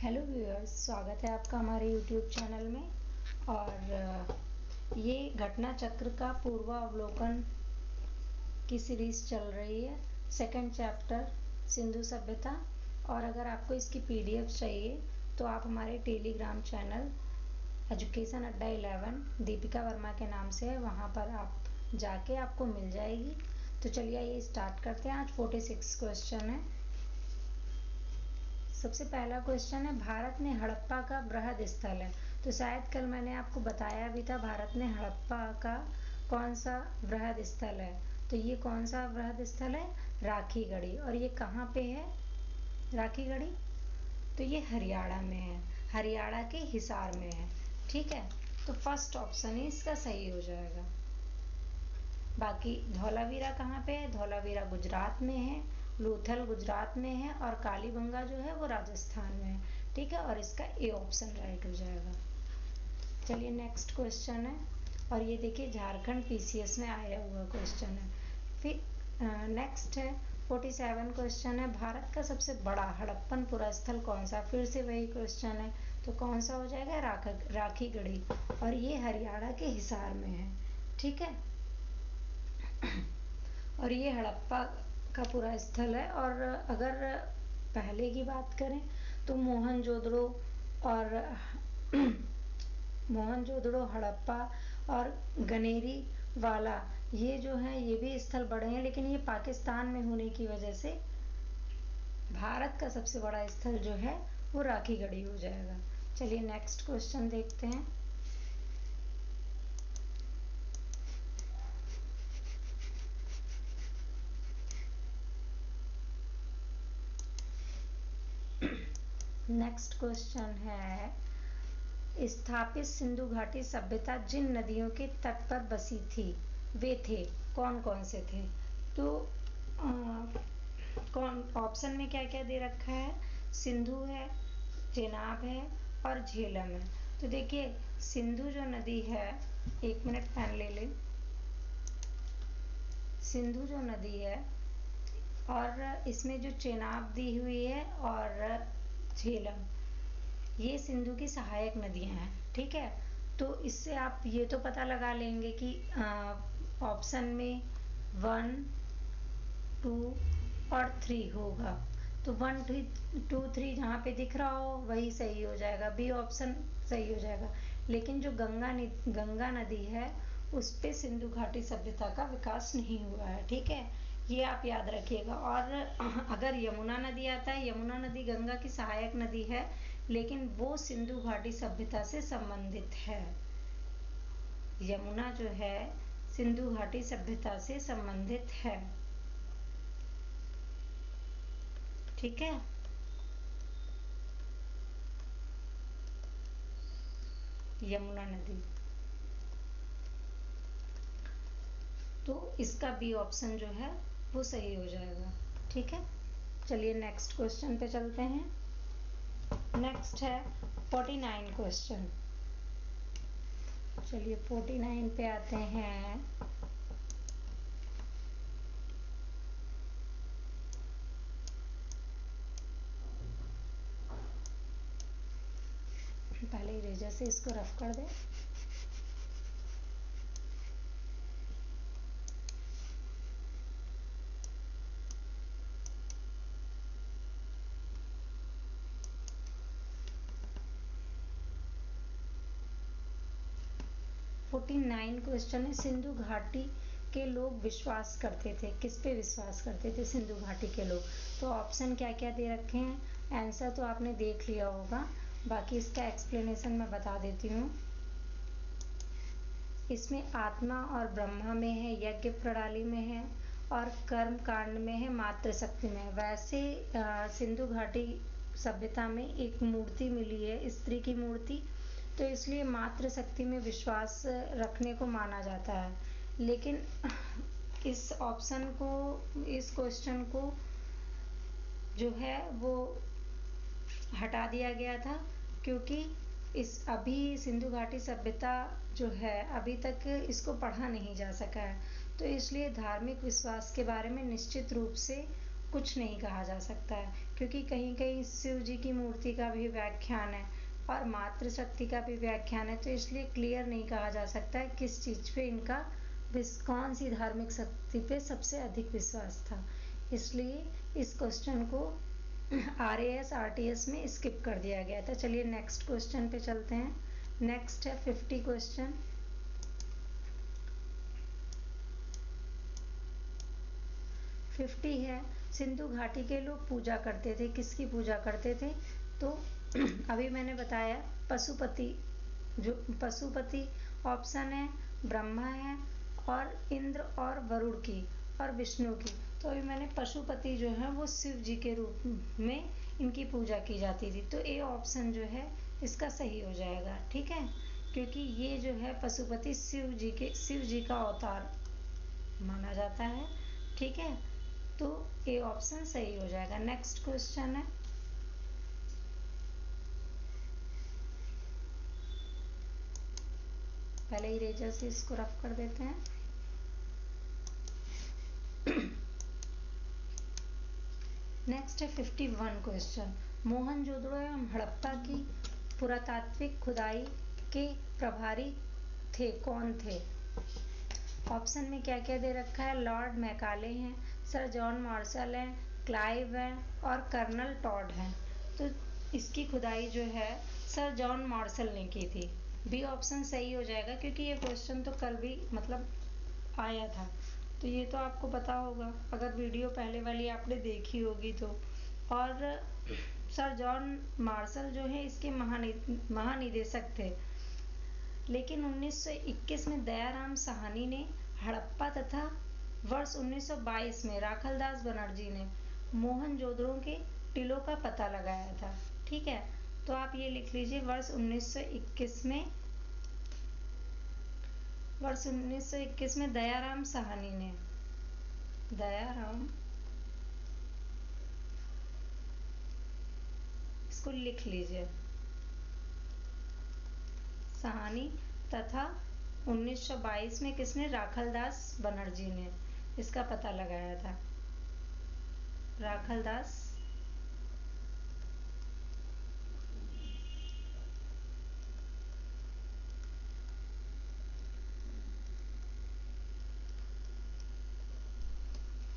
Hello viewers, स्वागत है आपका हमारे यूट्यूब चैनल में। और ये घटना चक्र का पूर्वावलोकन की सीरीज़ चल रही है। सेकंड चैप्टर सिंधु सभ्यता। और अगर आपको इसकी पीडीएफ चाहिए तो आप हमारे टेलीग्राम चैनल एजुकेशन अड्डा 11 दीपिका वर्मा के नाम से है, वहाँ पर आप जाके आपको मिल जाएगी। तो चलिए ये स्टार्ट करते हैं। आज 46 क्वेश्चन है। सबसे पहला क्वेश्चन है, भारत में हड़प्पा का वृहद स्थल है। तो शायद कल मैंने आपको बताया भी था भारत में हड़प्पा का कौन सा वृहद स्थल है। तो ये कौन सा वृहद स्थल है? राखीगढ़ी। और ये कहाँ पे है राखीगढ़ी? तो ये हरियाणा में है, हरियाणा के हिसार में है। ठीक है, तो फर्स्ट ऑप्शन ही इसका सही हो जाएगा। बाकी धौलावीरा कहाँ पे है? धौलावीरा गुजरात में है, लोथल गुजरात में है और कालीबंगा जो है वो राजस्थान में है। ठीक है, और इसका ए ऑप्शन राइट हो जाएगा। चलिए नेक्स्ट क्वेश्चन है, और ये देखिए झारखंड पीसीएस में आया हुआ क्वेश्चन है। फिर नेक्स्ट है 47 क्वेश्चन है, भारत का सबसे बड़ा हड़प्पन पुरास्थल कौन सा? फिर से वही क्वेश्चन है, तो कौन सा हो जाएगा? राखीगढ़ी। और ये हरियाणा के हिसार में है। ठीक है, और ये हड़प्पा का पूरा स्थल है। और अगर पहले की बात करें तो मोहनजोदड़ो, हड़प्पा और गनेरी वाला, ये जो है ये भी स्थल बड़े हैं, लेकिन ये पाकिस्तान में होने की वजह से भारत का सबसे बड़ा स्थल जो है वो राखीगढ़ी हो जाएगा। चलिए नेक्स्ट क्वेश्चन देखते हैं। नेक्स्ट क्वेश्चन है, स्थापित सिंधु घाटी सभ्यता जिन नदियों के तट पर बसी थी वे थे कौन कौन से थे? तो कौन ऑप्शन में क्या क्या दे रखा है? सिंधु है, चेनाब है और झेलम है। तो देखिए सिंधु जो नदी है, एक मिनट पेन ले लें। सिंधु जो नदी है और इसमें जो चेनाब दी हुई है और झेलम, ये सिंधु की सहायक नदियां हैं। ठीक है, तो इससे आप ये तो पता लगा लेंगे कि ऑप्शन में 1, 2 और 3 होगा। तो 1, 2, 3 जहाँ पे दिख रहा हो वही सही हो जाएगा, बी ऑप्शन सही हो जाएगा। लेकिन जो गंगा नदी है उस पे सिंधु घाटी सभ्यता का विकास नहीं हुआ है। ठीक है, ये आप याद रखिएगा। और अगर यमुना नदी आता है, यमुना नदी गंगा की सहायक नदी है, लेकिन वो सिंधु घाटी सभ्यता से संबंधित है। यमुना जो है सिंधु घाटी सभ्यता से संबंधित है। ठीक है, यमुना नदी, तो इसका बी ऑप्शन जो है वो सही हो जाएगा। ठीक है, चलिए नेक्स्ट क्वेश्चन पे चलते हैं। नेक्स्ट है 49 क्वेश्चन। चलिए 49 पे आते हैं। पहले इरेजर से इसको रफ कर दें। क्वेश्चन है, सिंधु घाटी के लोग विश्वास करते थे, किस पे विश्वास करते थे सिंधु घाटी के लोग? तो ऑप्शन क्या क्या दे रखे हैं? आंसर तो आपने देख लिया होगा, बाकी इसका एक्सप्लेनेशन मैं बता देती हूँ। इसमें आत्मा और ब्रह्मा में है, यज्ञ प्रणाली में है और कर्म कांड में है, मातृशक्ति में है। वैसे सिंधु घाटी सभ्यता में एक मूर्ति मिली है, स्त्री की मूर्ति, तो इसलिए मातृशक्ति में विश्वास रखने को माना जाता है। लेकिन इस ऑप्शन को, इस क्वेश्चन को जो है वो हटा दिया गया था, क्योंकि अभी सिंधु घाटी सभ्यता जो है अभी तक इसको पढ़ा नहीं जा सका है। तो इसलिए धार्मिक विश्वास के बारे में निश्चित रूप से कुछ नहीं कहा जा सकता है, क्योंकि कहीं कहीं शिव जी की मूर्ति का भी व्याख्यान है और मातृशक्ति का भी व्याख्यान है, तो इसलिए क्लियर नहीं कहा जा सकता है किस चीज़ पे इनका कौन सी धार्मिक शक्ति पे सबसे अधिक विश्वास था। इसलिए इस क्वेश्चन को RAS RTS में स्किप कर दिया गया था। चलिए नेक्स्ट क्वेश्चन पे चलते हैं। नेक्स्ट है 50 क्वेश्चन। 50 है, सिंधु घाटी के लोग पूजा करते थे, किसकी पूजा करते थे? तो अभी मैंने बताया पशुपति, जो पशुपति ऑप्शन है, ब्रह्मा है और इंद्र और वरुण की और विष्णु की। तो अभी मैंने पशुपति जो है वो शिव जी के रूप में इनकी पूजा की जाती थी, तो ए ऑप्शन जो है इसका सही हो जाएगा। ठीक है, क्योंकि ये जो है पशुपति शिव जी का अवतार माना जाता है। ठीक है, तो ए ऑप्शन सही हो जाएगा। नेक्स्ट क्वेश्चन है, पहले इरेजर से इसको रफ कर देते हैं। नेक्स्ट है 51 क्वेश्चन। मोहनजोदड़ो एवं हड़प्पा की पुरातात्विक खुदाई के प्रभारी थे, कौन थे? ऑप्शन में क्या क्या दे रखा है? लॉर्ड मैकाले हैं, सर जॉन मार्शल हैं, क्लाइव हैं और कर्नल टॉड हैं। तो इसकी खुदाई जो है सर जॉन मार्शल ने की थी। बी ऑप्शन सही हो जाएगा, क्योंकि ये क्वेश्चन तो कल भी मतलब आया था, तो ये तो आपको पता होगा अगर वीडियो पहले वाली आपने देखी होगी तो। और सर जॉन मार्शल जो है इसके महानिदेशक थे, लेकिन 1921 में दयाराम साहनी ने हड़प्पा तथा वर्ष 1922 में राखलदास बनर्जी ने मोहनजोदड़ो के टीलों का पता लगाया था। ठीक है, तो आप ये लिख लीजिए वर्ष 1921 में दयाराम साहनी ने, इसको लिख लीजिए, साहनी तथा 1922 में किसने? राखलदास बनर्जी ने इसका पता लगाया था। राखलदास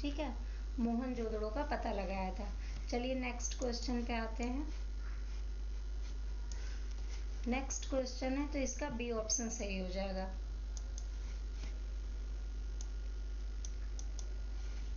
ठीक है, मोहनजोदड़ो का पता लगाया था। चलिए नेक्स्ट क्वेश्चन पे आते हैं। नेक्स्ट क्वेश्चन है, तो इसका बी ऑप्शन सही हो जाएगा।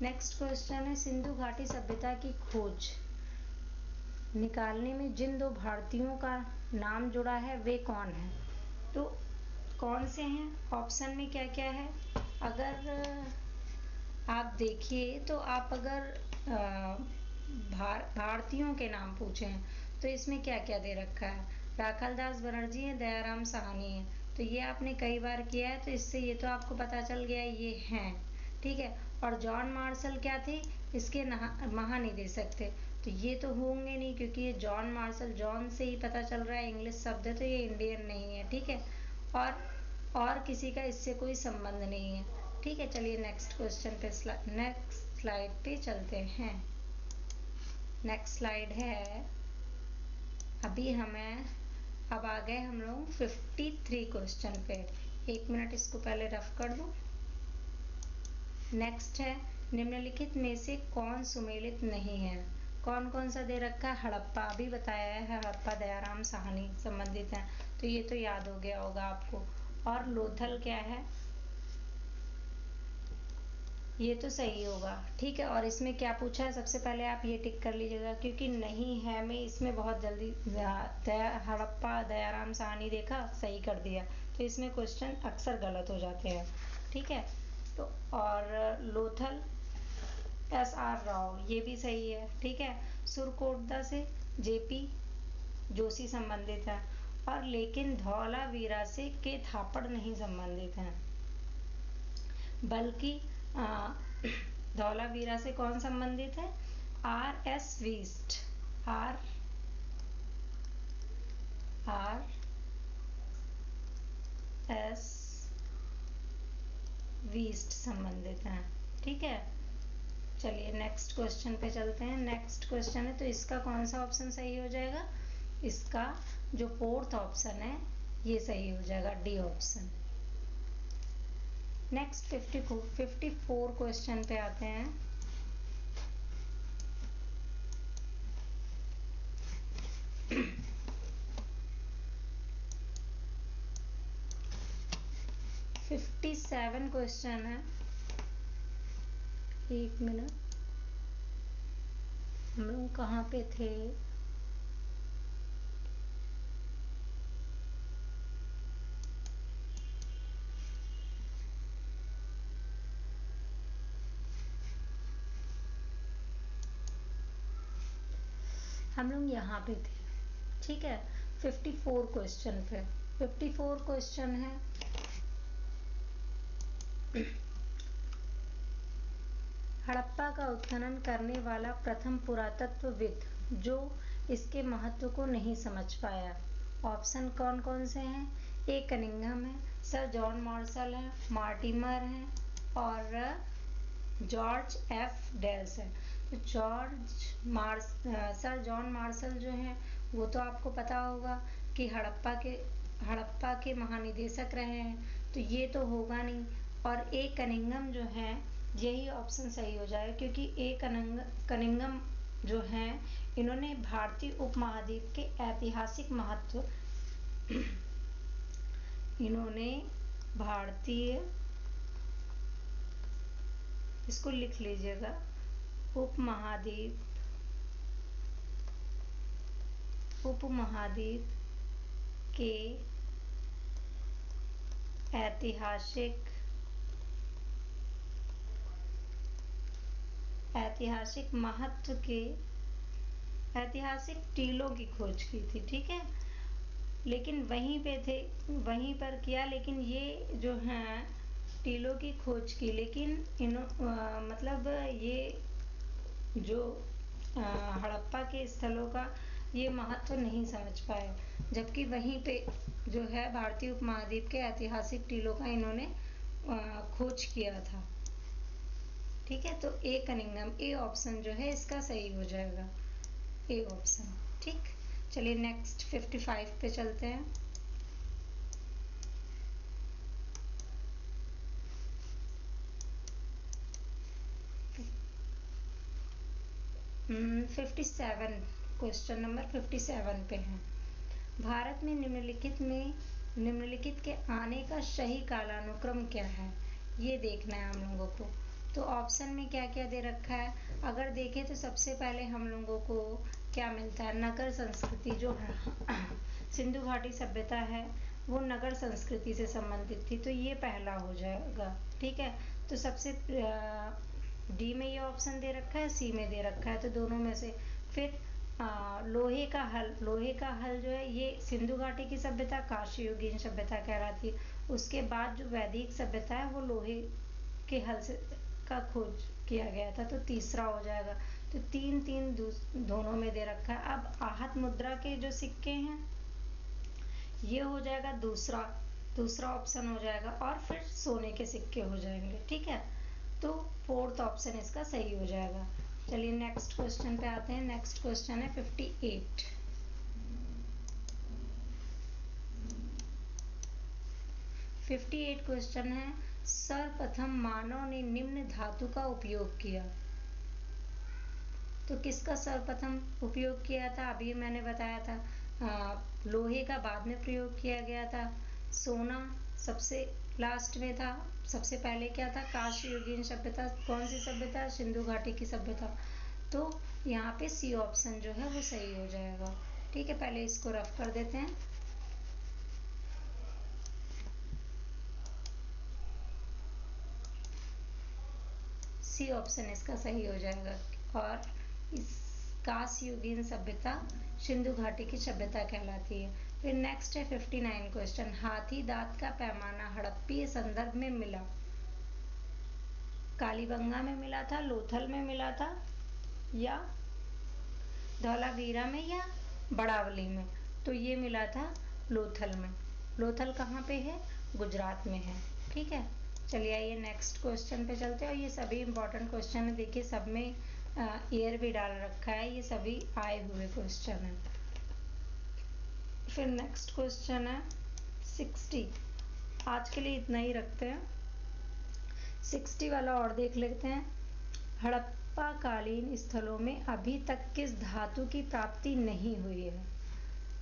नेक्स्ट क्वेश्चन है, सिंधु घाटी सभ्यता की खोज निकालने में जिन दो भारतीयों का नाम जुड़ा है वे कौन है? तो कौन से हैं? ऑप्शन में क्या क्या है? अगर आप देखिए तो आप अगर भारतीयों के नाम पूछे हैं तो इसमें क्या क्या दे रखा है? राखलदास बनर्जी है, दयाराम साहनी है, तो ये आपने कई बार किया है, तो इससे ये तो आपको पता चल गया ये हैं। ठीक है, और जॉन मार्शल क्या थे? इसके महानिदेशक थे, तो ये तो होंगे नहीं, क्योंकि ये जॉन मार्शल, जॉन से ही पता चल रहा है इंग्लिश शब्द है, तो ये इंडियन नहीं है। ठीक है, और किसी का इससे कोई संबंध नहीं है। ठीक है, चलिए नेक्स्ट क्वेश्चन पे नेक्स्ट स्लाइड पे चलते हैं। नेक्स्ट स्लाइड है, अब आ गए हम लोग 53 क्वेश्चन पे। 1 मिनट इसको पहले रफ कर दूं। नेक्स्ट है, निम्नलिखित में से कौन सुमेलित नहीं है? कौन कौन सा दे रखा है? हड़प्पा, अभी बताया है हड़प्पा दयाराम साहनी संबंधित है, तो ये तो याद हो गया होगा आपको। और लोथल क्या है? ये तो सही होगा। ठीक है, और इसमें क्या पूछा है? सबसे पहले आप ये टिक कर लीजिएगा, क्योंकि नहीं है में इसमें बहुत जल्दी हड़प्पा दयाराम साहनी देखा, सही कर दिया, तो इसमें क्वेश्चन अक्सर गलत हो जाते हैं। ठीक है, तो और लोथल SR राव, ये भी सही है। ठीक है, सुरकोटदा से JP जोशी संबंधित है, और लेकिन धौलावीरा से के थापड़ नहीं संबंधित हैं, बल्कि धौलावीरा से कौन संबंधित है? RS वीस्ट, RS वीस्ट संबंधित हैं। ठीक है, चलिए नेक्स्ट क्वेश्चन पे चलते हैं। नेक्स्ट क्वेश्चन है, तो इसका कौन सा ऑप्शन सही हो जाएगा? इसका जो फोर्थ ऑप्शन है ये सही हो जाएगा, डी ऑप्शन। नेक्स्ट 54 क्वेश्चन पे आते हैं। फिफ्टी 57 क्वेश्चन है। एक मिनट, हम लोग कहाँ पे थे? हम लोग यहाँ पे थे, ठीक है। 54 क्वेश्चन पे 54 क्वेश्चन है। हड़प्पा का उत्खनन करने वाला प्रथम पुरातत्वविद जो इसके महत्व को नहीं समझ पाया। ऑप्शन कौन कौन से हैं? ए कनिंघम है, सर जॉन मार्शल है, मार्टिमर है और जॉर्ज एफ डेल्स है। तो सर जॉन मार्शल जो हैं वो तो आपको पता होगा कि हड़प्पा के महानिदेशक रहे हैं, तो ये तो होगा नहीं। और ए कनिंघम जो है यही ऑप्शन सही हो जाएगा, क्योंकि ए कनिंघम जो हैं इन्होंने भारतीय उपमहाद्वीप के ऐतिहासिक महत्व इन्होंने भारतीय, इसको लिख लीजिएगा, उपमहाद्वीप के ऐतिहासिक महत्व के ऐतिहासिक टीलों की खोज की थी, ठीक है। लेकिन वहीं पर किया, लेकिन ये जो हैं टीलों की खोज की, लेकिन मतलब ये जो हड़प्पा के स्थलों का ये महत्व नहीं समझ पाए, जबकि वहीं पे जो है भारतीय उपमहाद्वीप के ऐतिहासिक टीलों का इन्होंने खोज किया था, ठीक है। तो ए कनिंघम, ए ऑप्शन जो है इसका सही हो जाएगा, ए ऑप्शन, ठीक। चलिए नेक्स्ट 55 पे चलते हैं। 57 क्वेश्चन नंबर 57 पे है। भारत में निम्नलिखित के आने का सही कालानुक्रम क्या है, ये देखना है हम लोगों को। तो ऑप्शन में क्या क्या दे रखा है, अगर देखें तो सबसे पहले हम लोगों को क्या मिलता है, नगर संस्कृति जो है सिंधु घाटी सभ्यता है वो नगर संस्कृति से संबंधित थी, तो ये पहला हो जाएगा, ठीक है। तो सबसे डी में ये ऑप्शन दे रखा है, सी में दे रखा है, तो दोनों में से। फिर लोहे का हल जो है ये सिंधु घाटी की सभ्यता कांस्य युगीन सभ्यता कहलाती है। उसके बाद जो वैदिक सभ्यता है वो लोहे के हल से का खोज किया गया था, तो तीसरा हो जाएगा। तो 3-3 दोनों में दे रखा है। अब आहत मुद्रा के जो सिक्के हैं ये हो जाएगा दूसरा ऑप्शन हो जाएगा, और फिर सोने के सिक्के हो जाएंगे, ठीक है। तो फोर्थ ऑप्शन इसका सही हो जाएगा। चलिए नेक्स्ट क्वेश्चन पे आते हैं। नेक्स्ट क्वेश्चन है 58। क्वेश्चन है, सर्वप्रथम मानव ने निम्न धातु का उपयोग किया। तो किसका सर्वप्रथम उपयोग किया था? अभी मैंने बताया था, लोहे का बाद में प्रयोग किया गया था, सोना सबसे लास्ट में था, सबसे पहले क्या था, कांस्य युगीन सभ्यता। कौन सी सभ्यता? सिंधु घाटी की सभ्यता। तो यहाँ पे सी ऑप्शन जो है वो सही हो जाएगा, ठीक है। पहले इसको रफ कर देते हैं। सी ऑप्शन इसका सही हो जाएगा, और इस कांस्य युगीन सभ्यता सिंधु घाटी की सभ्यता कहलाती है। फिर नेक्स्ट है 59 क्वेश्चन, हाथी दांत का पैमाना हड़प्पीय संदर्भ में मिला। कालीबंगा में मिला था, लोथल में मिला था, या धौलावीरा में, या बड़ावली में? तो ये मिला था लोथल में। लोथल कहाँ पे है? गुजरात में है, ठीक है। चलिए आइए नेक्स्ट क्वेश्चन पे चलते हैं। और ये सभी इंपॉर्टेंट क्वेश्चन है, देखिए सब में ईयर भी डाल रखा है, ये सभी आए हुए क्वेश्चन है। फिर नेक्स्ट क्वेश्चन है 60। आज के लिए इतना ही रखते हैं। 60 वाला और देख लेते हैं। हड़प्पा कालीन स्थलों में अभी तक किस धातु की प्राप्ति नहीं हुई है?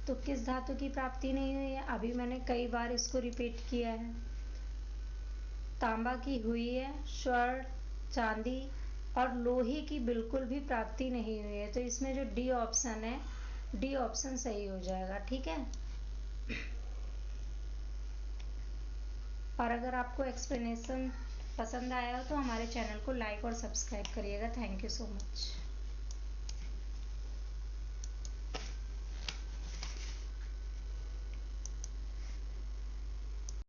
तो किस धातु की प्राप्ति नहीं हुई है? अभी मैंने कई बार इसको रिपीट किया है। तांबा की हुई है, स्वर्ण, चांदी और लोहे की बिल्कुल भी प्राप्ति नहीं हुई है। तो इसमें जो डी ऑप्शन है, डी ऑप्शन सही हो जाएगा। ठीक है। और अगर आपको एक्सप्लेनेशन पसंद आया हो तो हमारे चैनल को लाइक और सब्सक्राइब करिएगा। Thank you so much.